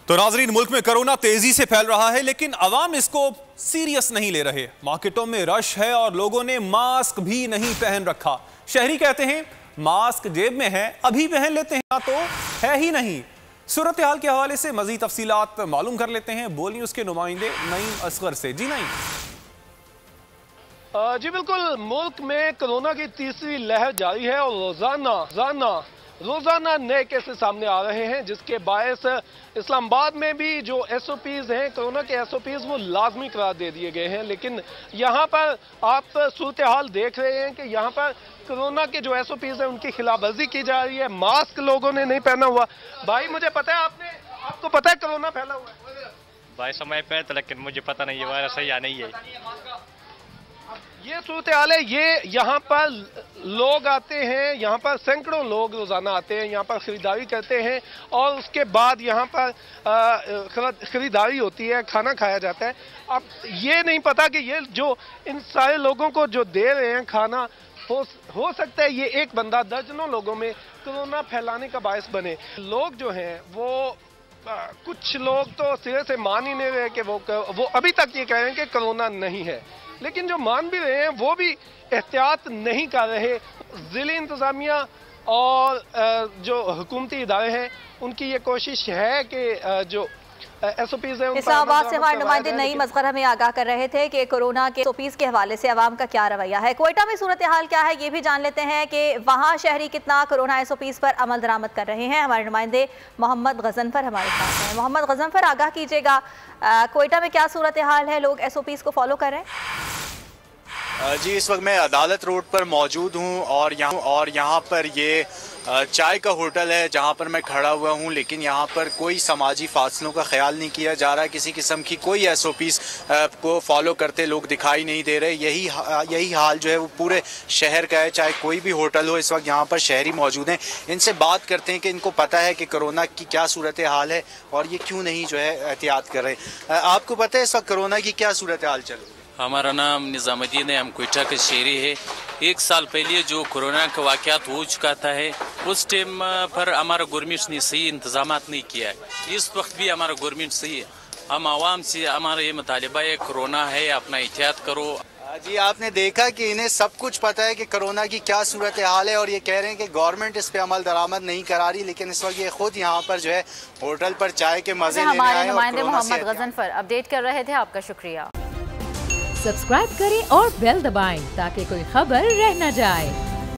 तो नाजरीन, मुल्क में कोरोना तेजी से फैल रहा है, लेकिन अवाम इसको सीरियस नहीं ले रहे। मार्केटों में रश है और लोगों ने मास्क भी नहीं पहन रखा। शहरी कहते हैं मास्क जेब में है, अभी पहन लेते हैं, ना तो है ही नहीं। सूरत हाल के हवाले से मजीद तफसीलात मालूम कर लेते हैं बोल न्यूज़ के नुमाइंदे नईम असगर से। जी नईम। जी बिल्कुल, मुल्क में कोरोना की तीसरी लहर जारी है और रोजाना नए केसेस सामने आ रहे हैं, जिसके बायस इस्लामाबाद में भी जो SOPs हैं, कोरोना के SOPs, वो लाजमी करार दे दिए गए हैं। लेकिन यहाँ पर आप सूरत हाल देख रहे हैं कि यहाँ पर कोरोना के जो SOPs हैं उनकी खिलाफवर्जी की जा रही है। मास्क लोगों ने नहीं पहना हुआ। भाई मुझे पता है, आपको पता है कोरोना फैला हुआ है? भाई समय पे तो, लेकिन मुझे पता नहीं है वायरस है या नहीं है। ये सूरत हाल है। ये यहाँ पर लोग आते हैं, यहाँ पर सैकड़ों लोग रोजाना आते हैं, यहाँ पर खरीदारी करते हैं और उसके बाद यहाँ पर खरीदारी होती है, खाना खाया जाता है। अब ये नहीं पता कि ये जो इन सारे लोगों को जो दे रहे हैं खाना, हो सकता है ये एक बंदा दर्जनों लोगों में कोरोना फैलाने का बायस बने। लोग जो हैं वो कुछ लोग तो सिरे से मान ही नहीं रहे कि वो अभी तक ये कह रहे हैं कि कोरोना नहीं है, लेकिन जो मान भी रहे हैं वो भी एहतियात नहीं कर रहे। ज़िली इंतज़ामिया और जो हुकूमती इदारे हैं उनकी ये कोशिश है कि जो SOPs है। इस्लामाबाद से हमारे नुमाइंदे नईम असगर हमें आगाह कर रहे थे कि कोरोना के SOPs के हवाले से अवाम का क्या रवैया है। क्वेटा में सूरत हाल क्या है ये भी जान लेते हैं कि वहाँ शहरी कितना कोरोना SOPs पर अमल दरामद कर रहे हैं। हमारे नुमाइंदे मोहम्मद गजनफर हमारे साथ हैं। मोहम्मद गजनफर, आगाह कीजिएगा, क्वेटा में क्या सूरत हाल है, लोग SOPs को फॉलो कर रहे हैं? जी, इस वक्त मैं अदालत रोड पर मौजूद हूँ और यहाँ पर ये चाय का होटल है जहाँ पर मैं खड़ा हुआ हूँ, लेकिन यहाँ पर कोई समाजी फासलों का ख्याल नहीं किया जा रहा है। किसी किस्म की कोई SOPs को फॉलो करते लोग दिखाई नहीं दे रहे। यही हाल जो है वो पूरे शहर का है, चाहे कोई भी होटल हो। इस वक्त यहाँ पर शहरी मौजूद हैं, इनसे बात करते हैं कि इनको पता है कि कोरोना की क्या सूरत हाल है और ये क्यों नहीं जो है एहतियात कर रहे। आपको पता है इस वक्त कोरोना की क्या सूरत हाल चल रही है? हमारा नाम निज़ामुद्दीन है, हम क्वेटा के शहरी है। एक साल पहले जो कोरोना का वाक़यात हो चुका था है, उस टाइम पर हमारा गवर्नमेंट ने सही इंतजाम नहीं किया है। इस वक्त भी हमारा गवर्नमेंट सही है। हम आवाम से हमारा ये मुतालिबा है, कोरोना है, अपना एहतियात करो। जी, आपने देखा कि इन्हें सब कुछ पता है कि कोरोना की क्या सूरत हाल है और ये कह रहे हैं कि गवर्नमेंट इस पे अमल दरामद नहीं करा रही, लेकिन इस वक्त ये खुद यहाँ पर जो है होटल पर चाय के मजे लेने आए। हमारे नुमाइंदे मोहम्मद गजनफर अपडेट कर रहे थे, आपका शुक्रिया। सब्सक्राइब करें और बेल दबाएं ताकि कोई खबर रह न जाए।